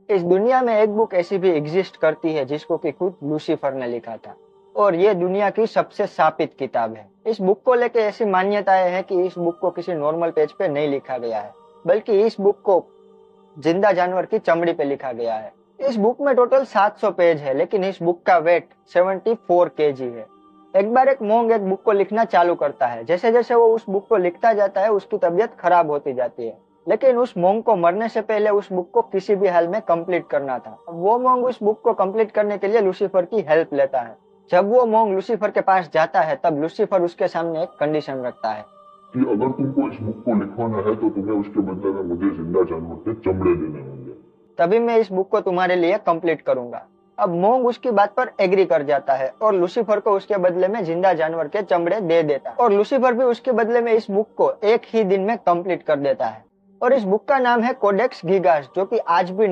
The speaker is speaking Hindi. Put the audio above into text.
इस दुनिया में एक बुक ऐसी भी एग्जिस्ट करती है जिसको कि खुद लूसीफर ने लिखा था, और ये दुनिया की सबसे शापित किताब है। इस बुक को लेके ऐसी मान्यताएं हैं कि इस बुक को किसी नॉर्मल पेज पे नहीं लिखा गया है, बल्कि इस बुक को जिंदा जानवर की चमड़ी पे लिखा गया है। इस बुक में टोटल 700 पेज है, लेकिन इस बुक का वेट 74 केजी है। एक बार एक मोंग एक बुक को लिखना चालू करता है। जैसे जैसे वो उस बुक को लिखता जाता है, उसकी तबीयत खराब होती जाती है, लेकिन उस मोंग को मरने से पहले उस बुक को किसी भी हाल में कंप्लीट करना था। वो मोंग उस बुक को कंप्लीट करने के लिए लूसीफर की हेल्प लेता है। जब वो मोंग लूसीफर के पास जाता है, तब लूसीफर उसके सामने एक कंडीशन रखता है कि अगर तुमको इस बुक को लिखवाना है तो तुम्हें उसके बदले में मुझे जिंदा जानवर के चमड़े देने होंगे, तभी मैं इस बुक को तुम्हारे लिए कंप्लीट करूंगा। अब मोंग उसकी बात पर एग्री कर जाता है और लूसीफर को उसके बदले में जिंदा जानवर के चमड़े दे देता है, और लूसीफर भी उसके बदले में इस बुक को एक ही दिन में कंप्लीट कर देता है। और इस बुक का नाम है कोडेक्स गीगास, जो कि आज भी